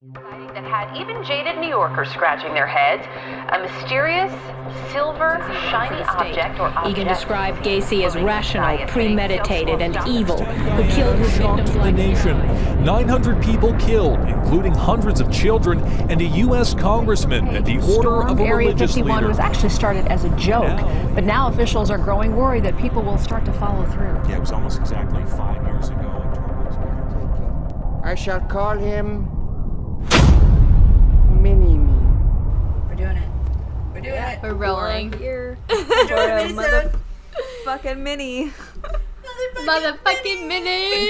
That had even jaded New Yorkers scratching their heads. A mysterious, silver, shiny object or object. Egan described Gacy as rational, premeditated, and evil, who killed his victims like the nation. 900 people killed, including hundreds of children, and a U.S. congressman at the order of a Area religious 51 leader. was actually started as a joke, but now officials are growing worried that people will start to follow through. Yeah, it was almost exactly 5 years ago. I shall call him Mini-Me. We're doing it. We're doing it. We're rolling. Here. For a motherfucking mini. Motherfucking mini.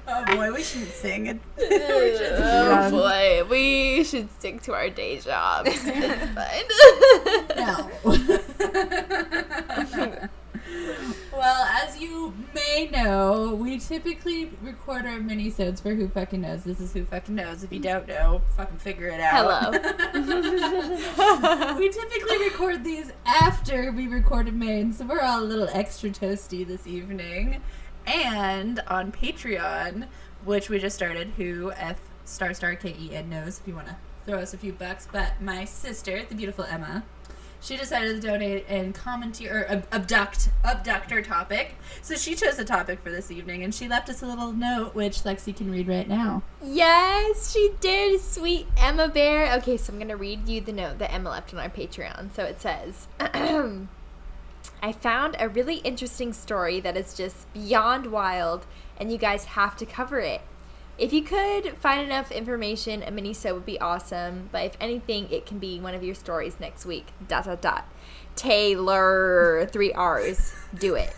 Oh boy, we shouldn't sing it. Oh boy, we should stick to our day jobs. It's fine. No. Well, as you may know, we typically record our mini-sodes for Who Fucking Knows. This is Who Fucking Knows. If you don't know, fucking figure it out. Hello. We typically record these after we recorded Maine, so we're all a little extra toasty this evening. And on Patreon, which we just started, Who F **KEN knows if you want to throw us a few bucks. But my sister, the beautiful Emma, she decided to donate and commentary or abduct her topic. So she chose the topic for this evening, and she left us a little note, which Lexi can read right now. Yes, she did, sweet Emma Bear. Okay, so I'm going to read you the note that Emma left on our Patreon. So it says, I found a really interesting story that is just beyond wild, and you guys have to cover it. If you could find enough information, a mini-sode would be awesome, but if anything, it can be one of your stories next week. ... Taylor, 3 R's. Do it.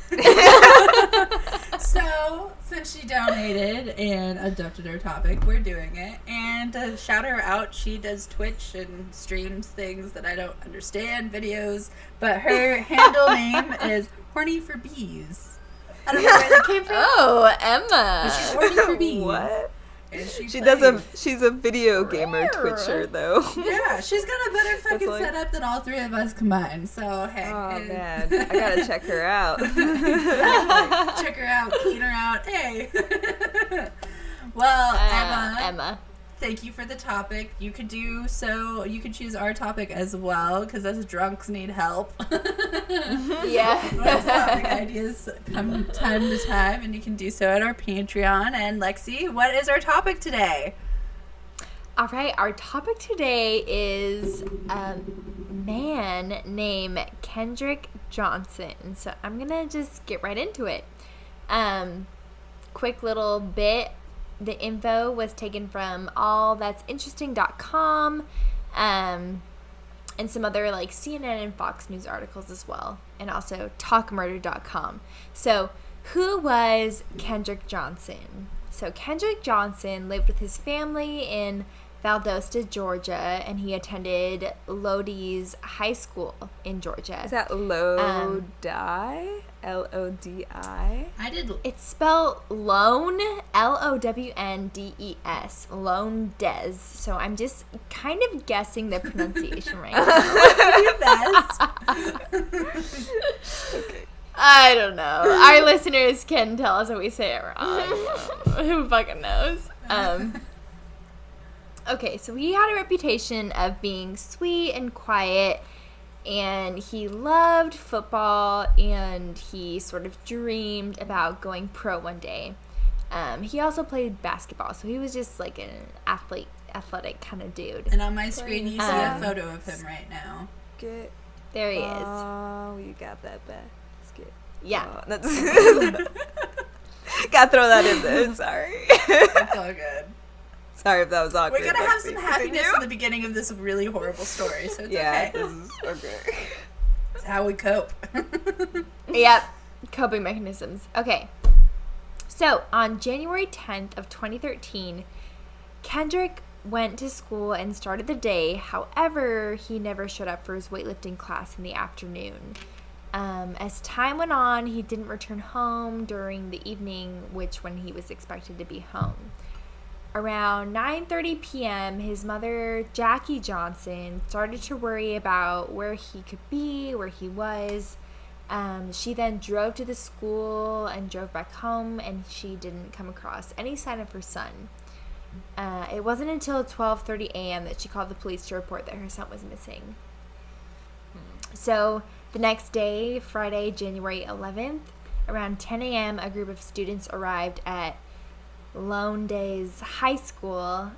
So, since she donated and abducted her topic, we're doing it. And to shout her out, she does Twitch and streams things that I don't understand, videos. But her handle name is Horny for Bees. I don't know where that came from. Oh, Emma. But she's horny for bees. What? And she's a video gamer Twitcher though. Yeah, she's got a better fucking setup than all 3 of us combined. So hey. Oh man, I gotta check her out. Check her out, clean her out. Hey. Well, Emma. Thank you for the topic. You could choose our topic as well, because us drunks need help. Yeah. Topic ideas come time to time, and you can do so at our Patreon. And Lexi, what is our topic today? All right, our topic today is a man named Kendrick Johnson. So I'm going to just get right into it. Quick little bit. The info was taken from allthat'sinteresting.com and some other like CNN and Fox News articles as well, and also talkmurder.com. So who was Kendrick Johnson? So Kendrick Johnson lived with his family in Valdosta, Georgia, and he attended Lodi's High School in Georgia. Is that Lodi? L-O-D-I? It's spelled Lone, L-O-W-N-D-E-S, Lone Des. So I'm just kind of guessing the pronunciation right now. Okay. I don't know. Our listeners can tell us if we say it wrong. Who fucking knows? Okay, so he had a reputation of being sweet and quiet, and he loved football, and he sort of dreamed about going pro one day. He also played basketball, so he was just like an athletic kind of dude. And on my screen, you see a photo of him right now. Good. There he is. Oh, you got that basket. Yeah. Oh, that's gotta throw that in there. Sorry. It's all good. Sorry if that was awkward. We're gonna have some happiness in the beginning of this really horrible story, so it's okay. This is okay. It's how we cope. Yep. Coping mechanisms. Okay. So, on January 10th of 2013, Kendrick went to school and started the day. However, he never showed up for his weightlifting class in the afternoon. As time went on, he didn't return home during the evening, when he was expected to be home. Around 9:30 p.m., his mother, Jackie Johnson, started to worry about where he could be, where he was. She then drove to the school and drove back home, and she didn't come across any sign of her son. It wasn't until 12:30 a.m. that she called the police to report that her son was missing. So the next day, Friday, January 11th, around 10 a.m., a group of students arrived at Lowndes High School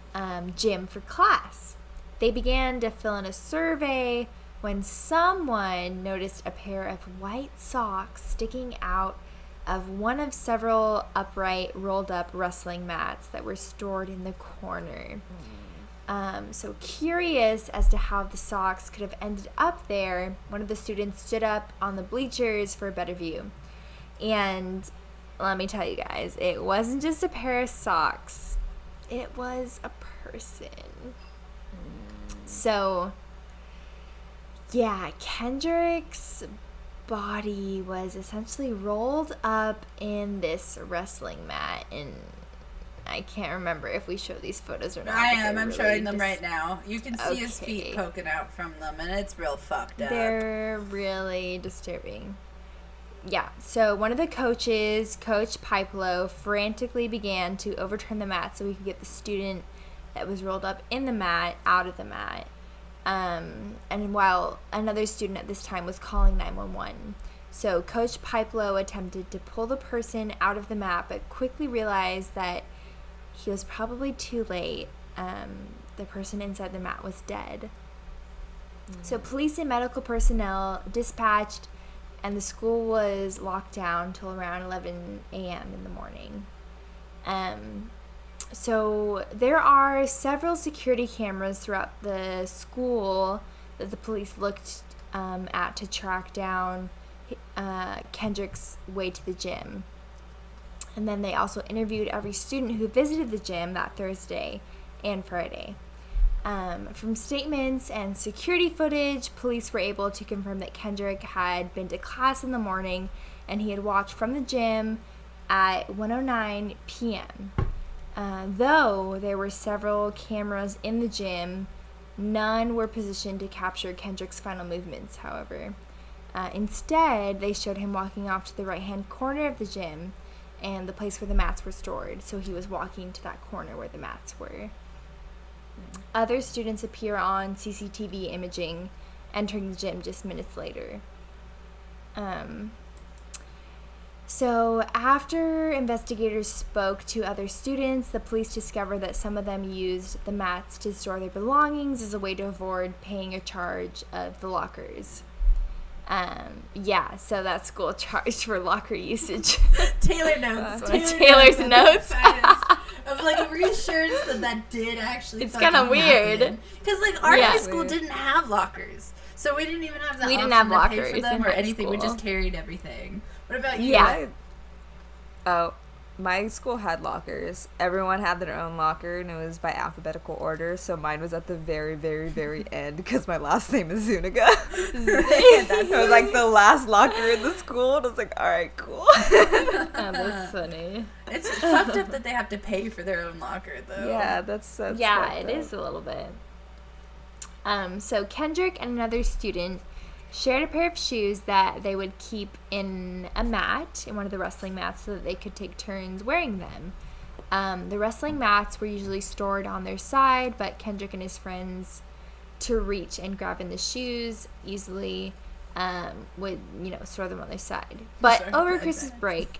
gym for class. They began to fill in a survey when someone noticed a pair of white socks sticking out of one of several upright, rolled-up wrestling mats that were stored in the corner. So curious as to how the socks could have ended up there, one of the students stood up on the bleachers for a better view. And let me tell you guys, it wasn't just a pair of socks. It was a person. So, yeah, Kendrick's body was essentially rolled up in this wrestling mat, and I can't remember if we show these photos or not. I'm really showing them right now. You can see his feet poking out from them, and it's real fucked up. They're really disturbing. Yeah, so one of the coaches, Coach Pipelo, frantically began to overturn the mat so he could get the student that was rolled up in the mat out of the mat. And while another student at this time was calling 911. So Coach Pipelo attempted to pull the person out of the mat, but quickly realized that he was probably too late. The person inside the mat was dead. So police and medical personnel dispatched, and the school was locked down till around 11 a.m. in the morning. So there are several security cameras throughout the school that the police looked at to track down Kendrick's way to the gym. And then they also interviewed every student who visited the gym that Thursday and Friday. From statements and security footage, police were able to confirm that Kendrick had been to class in the morning and he had walked from the gym at 1:09 p.m. Though there were several cameras in the gym, none were positioned to capture Kendrick's final movements, however. Instead, they showed him walking off to the right-hand corner of the gym and the place where the mats were stored, so he was walking to that corner where the mats were. Other students appear on CCTV imaging entering the gym just minutes later. So after investigators spoke to other students, the police discovered that some of them used the mats to store their belongings as a way to avoid paying a charge of the lockers. So that school charged for locker usage. Taylor notes. Taylor's notes. Of like reassurance that did actually. It's kind of weird because like our high school didn't have lockers, so we didn't even have the option have to lockers pay for them or anything. School. We just carried everything. What about you? Yeah. My school had lockers. Everyone had their own locker, and it was by alphabetical order, so mine was at the very, very, very end, because my last name is Zuniga. It was like the last locker in the school, and I was like, alright, cool. That's funny. It's fucked up that they have to pay for their own locker, though. Yeah, that's yeah, it is a little bit. So Kendrick and another student shared a pair of shoes that they would keep in a mat, in one of the wrestling mats, so that they could take turns wearing them. The wrestling mats were usually stored on their side, but Kendrick and his friends, to reach and grab in the shoes easily, would, store them on their side. But over Christmas break...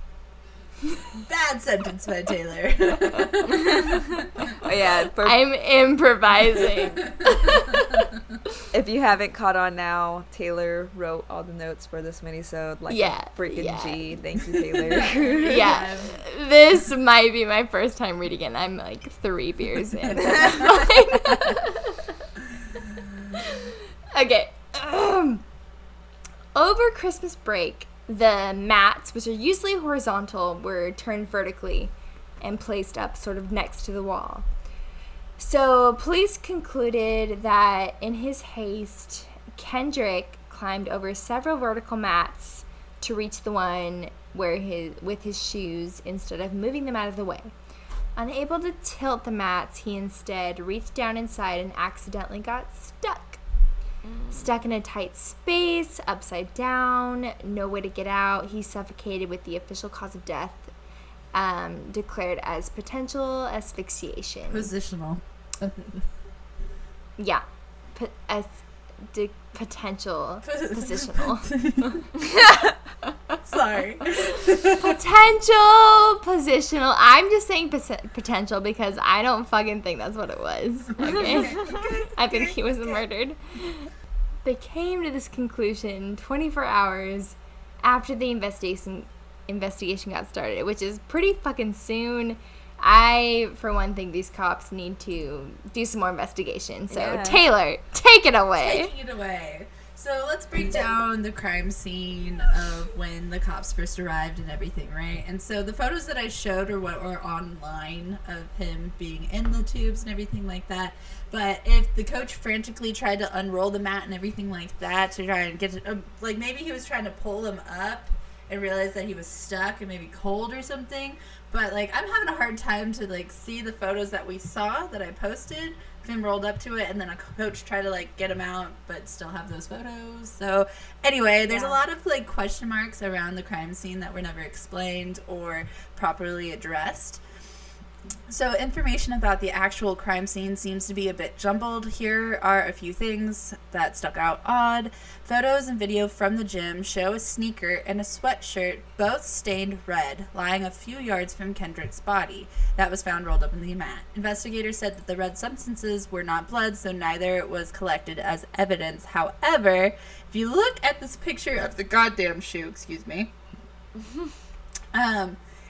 Bad sentence by Taylor. I'm improvising. If you haven't caught on now, Taylor wrote all the notes for this minisode like a freaking G. Thank you, Taylor. This might be my first time reading it. I'm like 3 beers in. That's fine. Okay. Over Christmas break, the mats, which are usually horizontal, were turned vertically and placed up sort of next to the wall. So police concluded that in his haste, Kendrick climbed over several vertical mats to reach the one with his shoes instead of moving them out of the way. Unable to tilt the mats, he instead reached down inside and accidentally got stuck. Stuck in a tight space, upside down, no way to get out. He suffocated with the official cause of death declared as potential asphyxiation. Positional. Yeah. Potential positional. Sorry. Potential positional. I'm just saying potential because I don't fucking think that's what it was. Okay? I think he was murdered. They came to this conclusion 24 hours after the investigation got started, which is pretty fucking soon. I, for one, think these cops need to do some more investigation. So, yeah. Taylor, take it away. Taking it away. So let's break down the crime scene of when the cops first arrived and everything, right? And so the photos that I showed are what were online of him being in the tubes and everything like that. But if the coach frantically tried to unroll the mat and everything like that to try and get it, like maybe he was trying to pull him up and realized that he was stuck and maybe cold or something. But like I'm having a hard time to like see the photos that we saw that I posted of him rolled up to it, and then a coach tried to like get him out but still have those photos. So anyway, there's a lot of like question marks around the crime scene that were never explained or properly addressed. So information about the actual crime scene seems to be a bit jumbled. Here are a few things that stuck out odd. Photos and video from the gym show a sneaker and a sweatshirt, both stained red, lying a few yards from Kendrick's body. That was found rolled up in the mat. Investigators said that the red substances were not blood, so neither was collected as evidence. However, if you look at this picture of the goddamn shoe,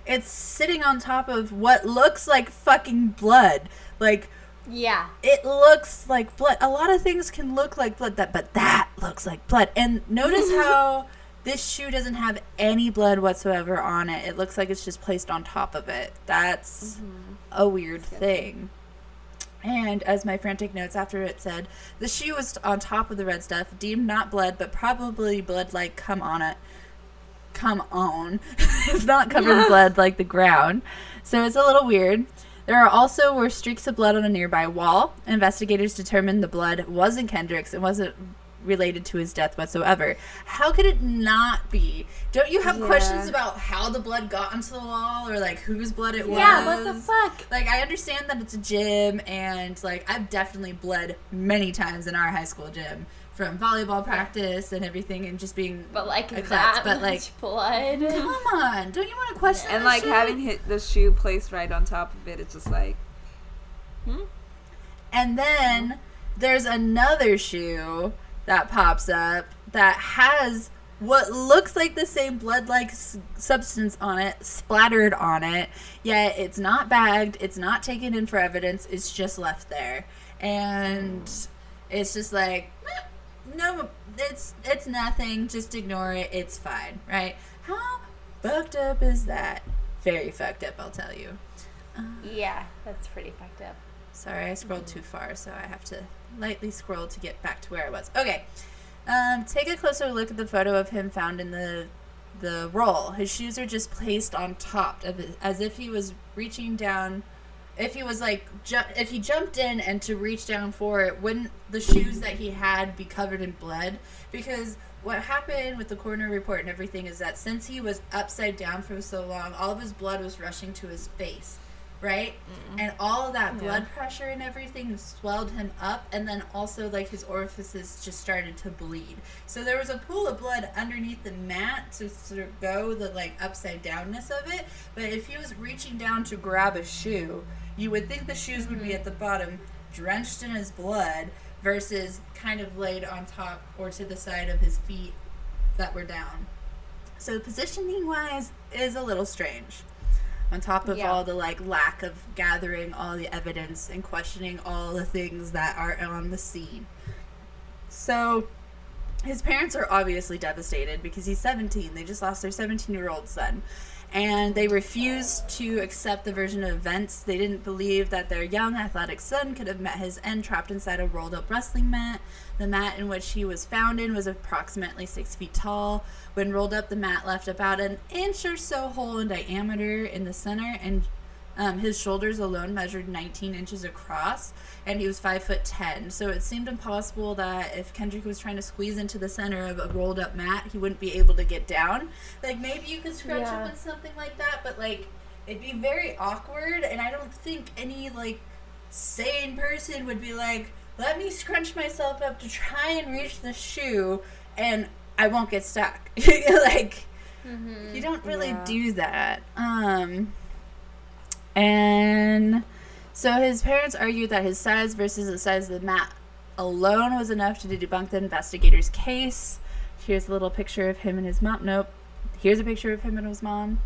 it's sitting on top of what looks like fucking blood. Like, yeah, it looks like blood. A lot of things can look like blood, but that looks like blood. And notice how this shoe doesn't have any blood whatsoever on it. It looks like it's just placed on top of it. That's a weird thing. And as my frantic notes after it said, the shoe was on top of the red stuff, deemed not blood, but probably blood-like come on. It's not covered in blood like the ground. So it's a little weird. There were streaks of blood on a nearby wall. Investigators determined the blood wasn't Kendrick's and wasn't related to his death whatsoever. How could it not be? Don't you have questions about how the blood got onto the wall or like whose blood it was? Yeah, what the fuck? Like, I understand that it's a gym and like I've definitely bled many times in our high school gym from volleyball practice and everything and just being but like a that klutz, but like blood. Come on, don't you want to question and that like shit? having hit the shoe placed right on top of it, it's just like And then there's another shoe that pops up that has what looks like the same blood-like substance on it, splattered on it, yet it's not bagged, it's not taken in for evidence, it's just left there. And it's just like, no, it's nothing, just ignore it, it's fine, right? How fucked up is that? Very fucked up, I'll tell you. Yeah, that's pretty fucked up. Sorry, I scrolled too far, so I have to lightly scroll to get back to where I was. Okay. Take a closer look at the photo of him found in the roll. His shoes are just placed on top of it, as if he was reaching down. If he was like, if he jumped in and to reach down for it, wouldn't the shoes that he had be covered in blood? Because what happened with the coroner report and everything is that since he was upside down for so long, all of his blood was rushing to his face. Right? And all of that blood pressure and everything swelled him up, and then also like his orifices just started to bleed. So there was a pool of blood underneath the mat to sort of go the like upside downness of it. But if he was reaching down to grab a shoe, you would think the shoes would be at the bottom, drenched in his blood, versus kind of laid on top or to the side of his feet that were down. So positioning wise is a little strange. On top of all the like lack of gathering all the evidence and questioning all the things that are on the scene. So his parents are obviously devastated because he's 17. They just lost their 17-year-old son. And they refused to accept the version of events. They didn't believe that their young athletic son could have met his end trapped inside a rolled up wrestling mat. The mat in which he was found in was approximately 6 feet tall. When rolled up, the mat left about an inch or so hole in diameter in the center, and his shoulders alone measured 19 inches across, and he was 5'10". So it seemed impossible that if Kendrick was trying to squeeze into the center of a rolled up mat, he wouldn't be able to get down. Like maybe you could scrunch up with something like that, but like it'd be very awkward, and I don't think any, like, sane person would be like, let me scrunch myself up to try and reach the shoe, and I won't get stuck. Like, you don't really do that. And so his parents argued that his size versus the size of the mat alone was enough to debunk the investigators' case. Here's a little picture of him and his mom. Nope. Here's a picture of him and his mom.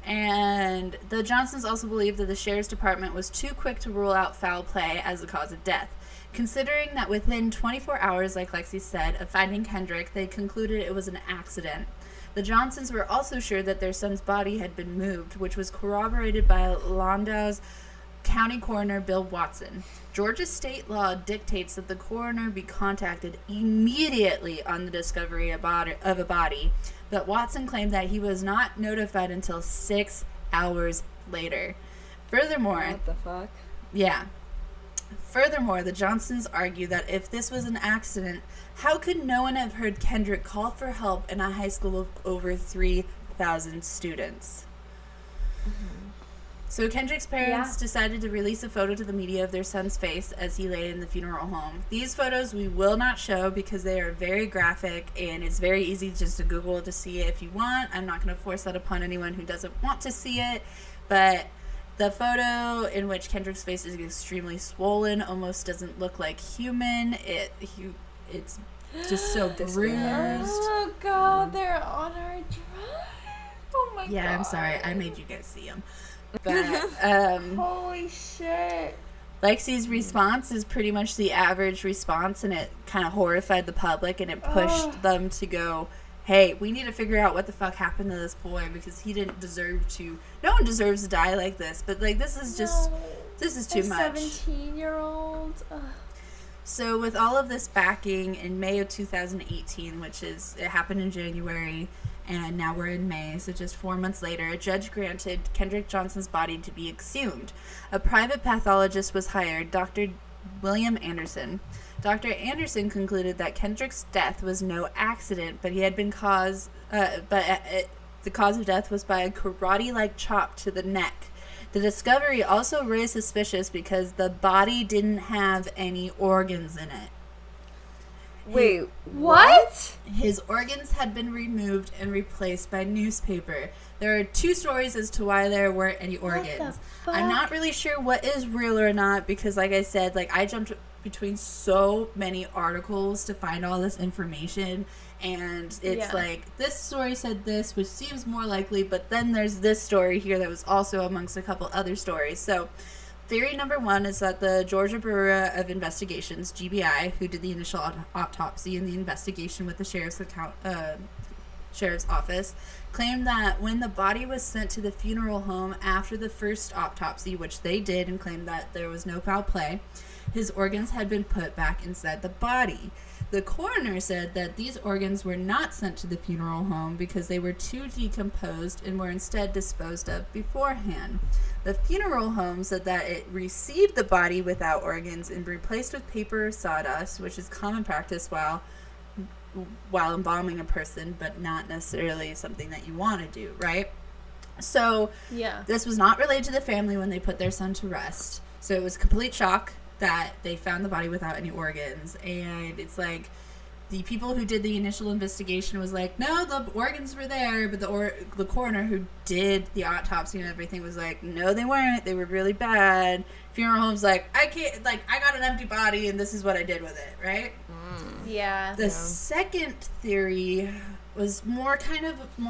And the Johnsons also believed that the sheriff's department was too quick to rule out foul play as the cause of death. Considering that within 24 hours, like Lexi said, of finding Kendrick, they concluded it was an accident. The Johnsons were also sure that their son's body had been moved, which was corroborated by Landau's County Coroner Bill Watson. Georgia state law dictates that the coroner be contacted immediately on the discovery of a body, but Watson claimed that he was not notified until 6 hours later. Furthermore... What the fuck? Yeah. Furthermore, the Johnsons argue that if this was an accident, how could no one have heard Kendrick call for help in a high school of over 3,000 students? So Kendrick's parents decided to release a photo to the media of their son's face as he lay in the funeral home. These photos we will not show because they are very graphic, and it's very easy just to Google to see it if you want. I'm not going to force that upon anyone who doesn't want to see it, but the photo in which Kendrick's face is extremely swollen almost doesn't look like human. It's just so bruised. Oh God, they're on our drive. Oh my God. Yeah, I'm sorry. I made you guys see them. But holy shit. Lexi's response is pretty much the average response, and it kind of horrified the public, and it pushed them to go, hey, we need to figure out what the fuck happened to this boy, because he didn't deserve to. No one deserves to die like this, but like this is just this is too much. 17-year-old. So with all of this backing, in May of 2018, it happened in January, and now we're in May, so just 4 months later, a judge granted Kendrick Johnson's body to be exhumed. A private pathologist was hired, Dr. William Anderson. Dr. Anderson concluded that Kendrick's death was no accident, but he had been the cause of death was by a karate-like chop to the neck. The discovery also raised suspicion because the body didn't have any organs in it. Wait, what? His organs had been removed and replaced by newspaper. There are two stories as to why there weren't any organs. I'm not really sure what is real or not because, like I said, I jumped between so many articles to find all this information, and it's this story said this, which seems more likely, but then there's this story here that was also amongst a couple other stories. So theory number one is that the Georgia Bureau of Investigations, GBI, who did the initial autopsy and the investigation with the sheriff's office, claimed that when the body was sent to the funeral home after the first autopsy, which they did and claimed that there was no foul play, his organs had been put back inside the body. The coroner said that these organs were not sent to the funeral home because they were too decomposed and were instead disposed of beforehand. The funeral home said that it received the body without organs and replaced with paper or sawdust, which is common practice while embalming a person, but not necessarily something that you want to do, right? So this was not relayed to the family when they put their son to rest. So it was complete shock that they found the body without any organs, and it's like the people who did the initial investigation was like, no, the organs were there, but the coroner who did the autopsy and everything was like, no, they weren't, they were really bad. Funeral home's like, I can't, I got an empty body and this is what I did with it, right? The second theory was more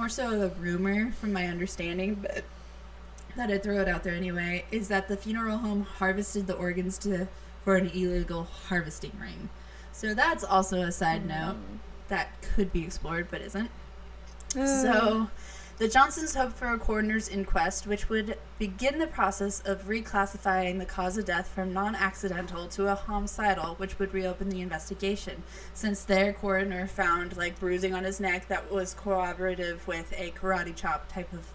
so of a rumor from my understanding, but that I'd throw it out there anyway, is that the funeral home harvested the organs for an illegal harvesting ring. So that's also a side note that could be explored but isn't. So the Johnsons hoped for a coroner's inquest, which would begin the process of reclassifying the cause of death from non-accidental to a homicidal, which would reopen the investigation, since their coroner found bruising on his neck that was corroborative with a karate chop type of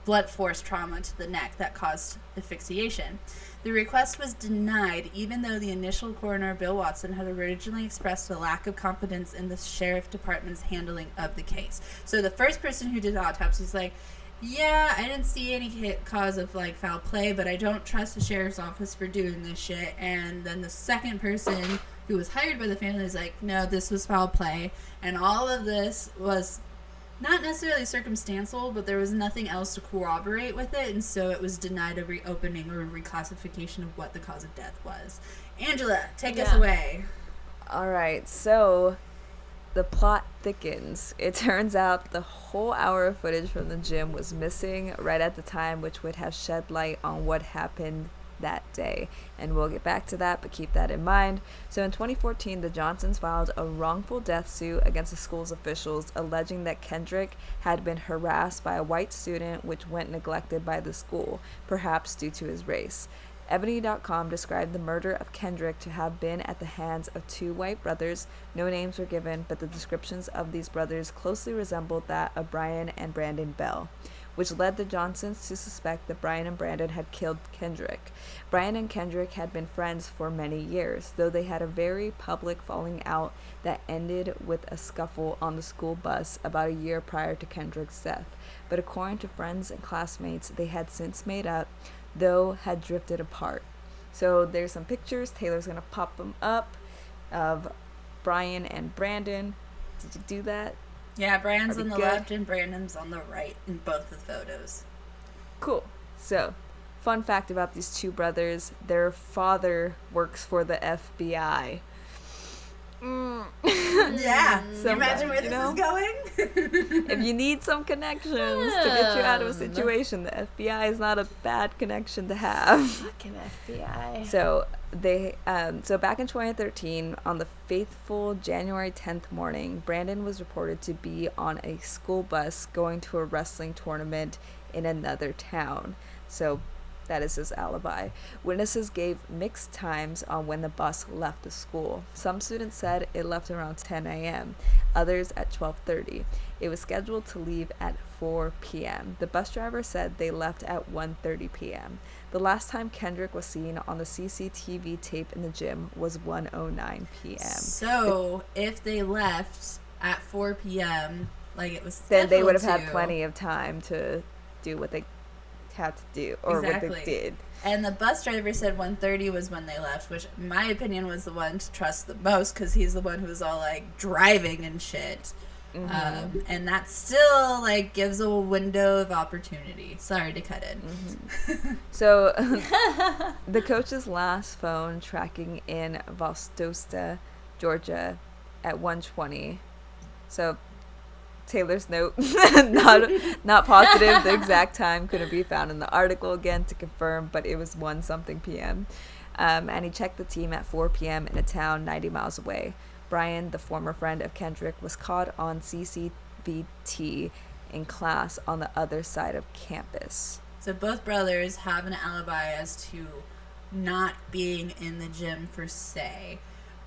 blunt force trauma to the neck that caused asphyxiation. The request was denied, even though the initial coroner, Bill Watson, had originally expressed a lack of confidence in the sheriff department's handling of the case. So the first person who did the autopsy is like, Yeah, I didn't see any cause of, like, foul play, but I don't trust the sheriff's office for doing this shit. And then the second person who was hired by the family is like, no, this was foul play. And all of this was not necessarily circumstantial, but there was nothing else to corroborate with it, and so it was denied a reopening or a reclassification of what the cause of death was. Angela, take us away. All right, so the plot thickens. It turns out the whole hour of footage from the gym was missing right at the time, which would have shed light on what happened that day. And we'll get back to that, but keep that in mind. So in 2014, the Johnsons filed a wrongful death suit against the school's officials, alleging that Kendrick had been harassed by a white student, which went neglected by the school, perhaps due to his race. Ebony.com described the murder of Kendrick to have been at the hands of two white brothers. No names were given, but the descriptions of these brothers closely resembled that of Brian and Brandon Bell, which led the Johnsons to suspect that Brian and Brandon had killed Kendrick. Brian and Kendrick had been friends for many years, though they had a very public falling out that ended with a scuffle on the school bus about a year prior to Kendrick's death. But according to friends and classmates, they had since made up, though had drifted apart. So there's some pictures. Taylor's going to pop them up of Brian and Brandon. Did you do that? Yeah, Brian's on the left and Brandon's on the right in both the photos. Cool. So, fun fact about these two brothers, their father works for the FBI. Yeah. Imagine where this is going. If you need some connections to get you out of a situation, the FBI is not a bad connection to have. Fucking FBI. So back in 2013, on the fateful January 10th morning, Brandon was reported to be on a school bus going to a wrestling tournament in another town. So that is his alibi. Witnesses gave mixed times on when the bus left the school. Some students said it left around 10 a.m., others at 12:30. It was scheduled to leave at 4 p.m. The bus driver said they left at 1:30 p.m. The last time Kendrick was seen on the CCTV tape in the gym was 1:09 p.m. So, if they left at 4 p.m., like it was scheduled, then they would have had plenty of time to do what they had to do, or what they did. And the bus driver said 1:30 was when they left, which in my opinion was the one to trust the most, because he's the one who was all like driving and shit. And that still like gives a window of opportunity. Sorry to cut in. So the coach's last phone tracking in Valdosta, Georgia at 1:20. So Taylor's note, not positive. The exact time couldn't be found in the article again to confirm, but it was 1-something p.m. And he checked the team at 4 p.m. in a town 90 miles away. Brian, the former friend of Kendrick, was caught on CCTV in class on the other side of campus. So both brothers have an alibi as to not being in the gym per se.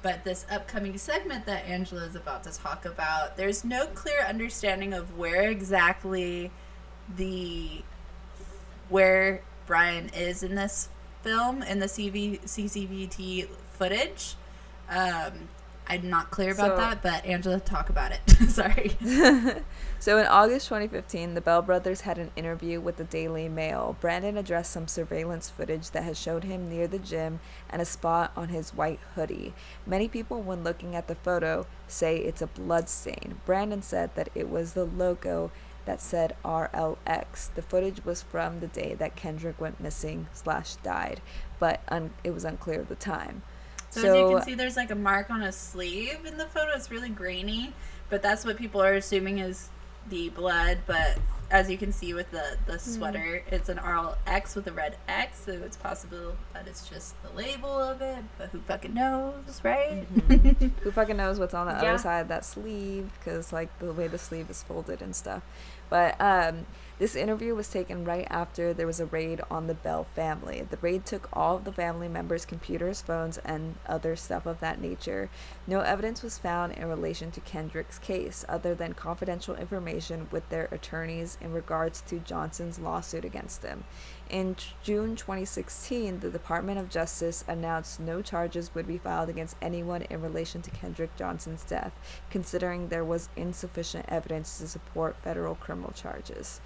But this upcoming segment that Angela is about to talk about, there's no clear understanding of where exactly where Brian is in this film, in the CCTV footage. I'm not clear about that, but Angela, talk about it. Sorry. So in August 2015, the Bell brothers had an interview with the Daily Mail. Brandon addressed some surveillance footage that had showed him near the gym and a spot on his white hoodie. Many people, when looking at the photo, say it's a blood stain. Brandon said that it was the logo that said RLX. The footage was from the day that Kendrick went missing / died, but it was unclear at the time. So as you can see, there's like a mark on his sleeve in the photo. It's really grainy, but that's what people are assuming is the blood. But as you can see with the sweater, it's an RLX with a red X, so it's possible that it's just the label of it, but who fucking knows, right? Who fucking knows what's on the other side of that sleeve, because like the way the sleeve is folded and stuff. But this interview was taken right after there was a raid on the Bell family. The raid took all of the family members' computers, phones, and other stuff of that nature. No evidence was found in relation to Kendrick's case, other than confidential information with their attorneys in regards to Johnson's lawsuit against them. In June 2016, the Department of Justice announced no charges would be filed against anyone in relation to Kendrick Johnson's death, considering there was insufficient evidence to support federal criminal charges.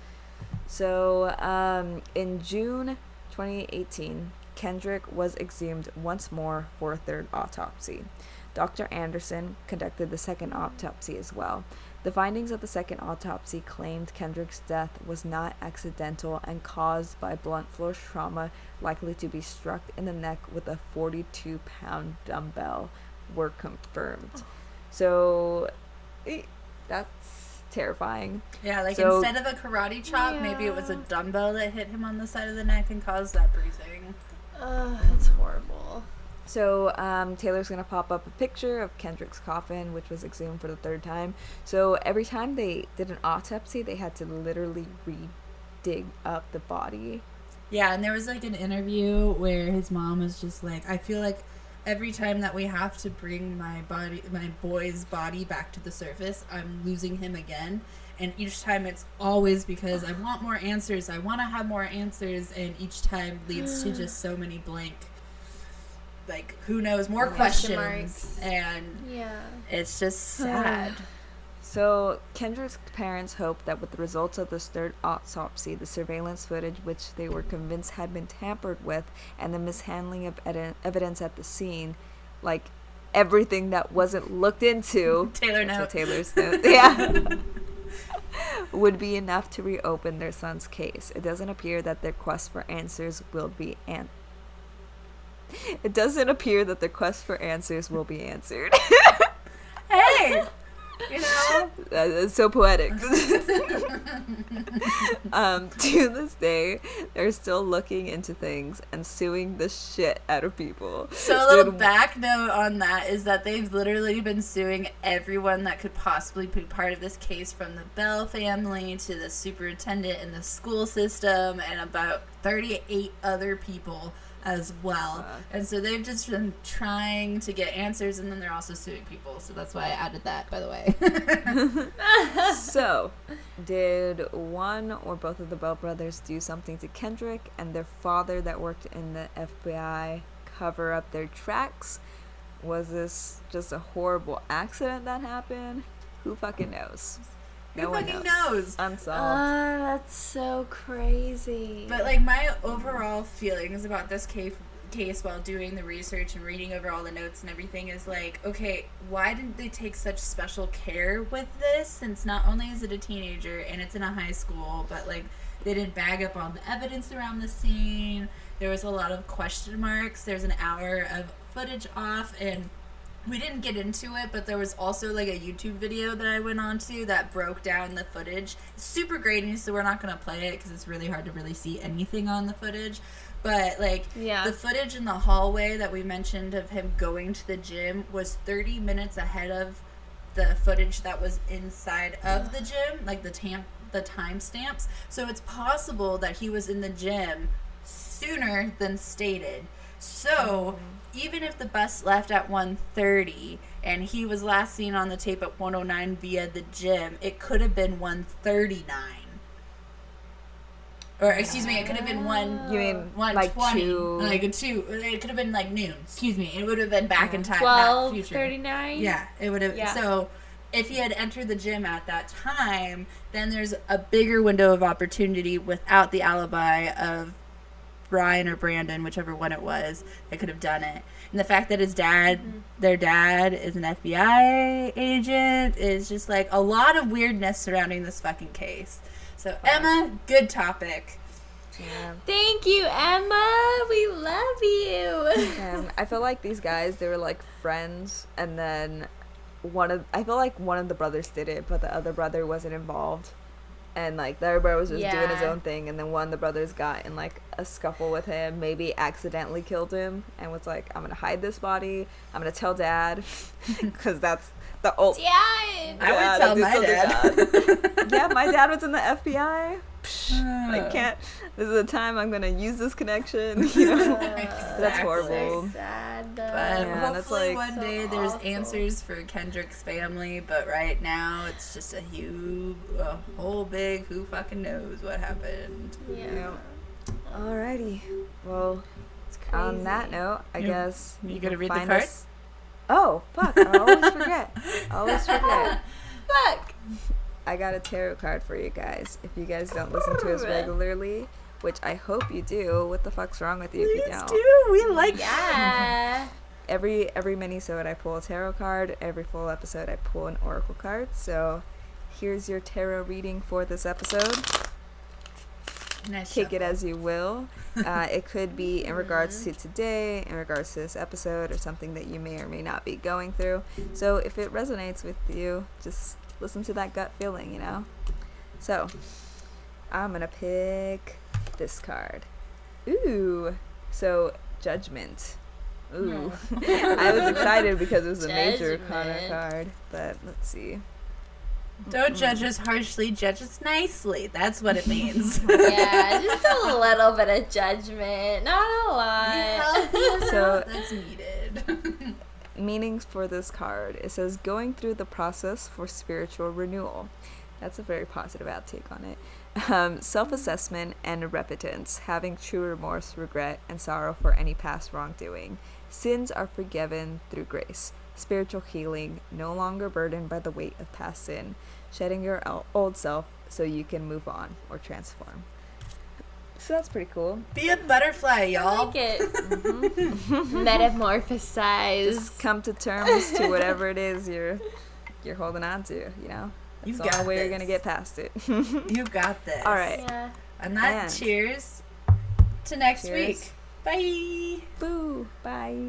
So, in June 2018, Kendrick was exhumed once more for a third autopsy. Dr. Anderson conducted the second autopsy as well. The findings of the second autopsy claimed Kendrick's death was not accidental and caused by blunt force trauma likely to be struck in the neck with a 42-pound dumbbell were confirmed. So, that's terrifying. Yeah, like instead of a karate chop, maybe it was a dumbbell that hit him on the side of the neck and caused that bruising. That's horrible. So Taylor's going to pop up a picture of Kendrick's coffin, which was exhumed for the third time. So every time they did an autopsy, they had to literally dig up the body. Yeah, and there was like an interview where his mom was just like, I feel like every time that we have to bring my boy's body back to the surface, I'm losing him again. And each time it's always because I want more answers. I want to have more answers. And each time leads to just so many blank, like, who knows, more questions. And it's just sad. So Kendrick's parents hoped that with the results of this third autopsy, the surveillance footage which they were convinced had been tampered with, and the mishandling of evidence at the scene, like everything that wasn't looked into, Taylor's note, would be enough to reopen their son's case. It doesn't appear that their quest for answers will be answered. Hey! You know? That's so poetic. To this day, they're still looking into things and suing the shit out of people. So a little back note on that is that they've literally been suing everyone that could possibly be part of this case, from the Bell family to the superintendent in the school system and about 38 other people as well. And so they've just been trying to get answers, and then they're also suing people. So that's why I added that, by the way. So, did one or both of the Bell brothers do something to Kendrick and their father that worked in the FBI cover up their tracks? Was this just a horrible accident that happened? Who fucking knows? Who fucking knows? Unsolved. That's so crazy. But, like, my overall feelings about this case while doing the research and reading over all the notes and everything is like, okay, why didn't they take such special care with this, since not only is it a teenager and it's in a high school, but, like, they didn't bag up all the evidence around the scene. There was a lot of question marks. There's an hour of footage off, and we didn't get into it, but there was also like a YouTube video that I went on to that broke down the footage. It's super grainy, so we're not going to play it because it's really hard to really see anything on the footage. But, like, the footage in the hallway that we mentioned of him going to the gym was 30 minutes ahead of the footage that was inside of the gym, like the timestamps. So it's possible that he was in the gym sooner than stated. So even if the bus left at 1:30 and he was last seen on the tape at 1:09 via the gym, it could have been 1:39. Or, excuse me, it could have been 1:20. like 2? Like a 2. It could have been like noon. Excuse me. It would have been back in time, 12:39? Yeah, it would have. Yeah. So if he had entered the gym at that time, then there's a bigger window of opportunity without the alibi of Brian or Brandon, whichever one it was, that could have done it. And the fact that his dad, their dad, is an FBI agent is just like a lot of weirdness surrounding this fucking case. So, Emma, good topic. Yeah. Thank you, Emma. We love you. I feel like these guys, they were like friends, and then I feel like one of the brothers did it, but the other brother wasn't involved. And, like, the other brother was just doing his own thing, and then one of the brothers got in, like, a scuffle with him, maybe accidentally killed him, and was like, I'm gonna hide this body, I'm gonna tell Dad, because that's the old... Dad! I would tell my dad. Yeah, my dad was in the FBI. I can't... This is the time I'm gonna use this connection, you know? Exactly. That's horrible. So sad, though. But hopefully that's, like, one so day there's awful. answers for Kendrick's family, but right now it's just a whole big who fucking knows what happened. Yeah. Alrighty. Well, on that note, I guess You gonna read the find card? us- Oh, fuck. I always forget. Fuck. I got a tarot card for you guys. If you guys don't listen to us regularly, which I hope you do. What the fuck's wrong with you if you don't? We like Yeah. Every mini-sode I pull a tarot card. Every full episode I pull an oracle card. So here's your tarot reading for this episode. Nice Take shuffle. it as you will. It could be in regards to today, in regards to this episode, or something that you may or may not be going through. So if it resonates with you, just listen to that gut feeling, you know? So I'm gonna pick this card. Ooh. So Judgment. Ooh. I was excited because it was a major Connor card, but let's see. Don't judge us harshly, judge us nicely. That's what it means. Yeah, just a little bit of judgment, not a lot. So that's needed. meanings for this card. It says going through the process for spiritual renewal. That's a very positive outtake on it. Self-assessment and repentance, having true remorse, regret, and sorrow for any past wrongdoing. Sins are forgiven through grace. Spiritual healing, no longer burdened by the weight of past sin. Shedding your old self so you can move on or transform. So that's pretty cool. Be a butterfly, y'all. I like it. Metamorphosize. Just come to terms to whatever it is you're holding on to, you know? That's the only way you're going to get past it. You got this. All right. Yeah. On that, And cheers to next cheers. week. Bye. Boo. Bye.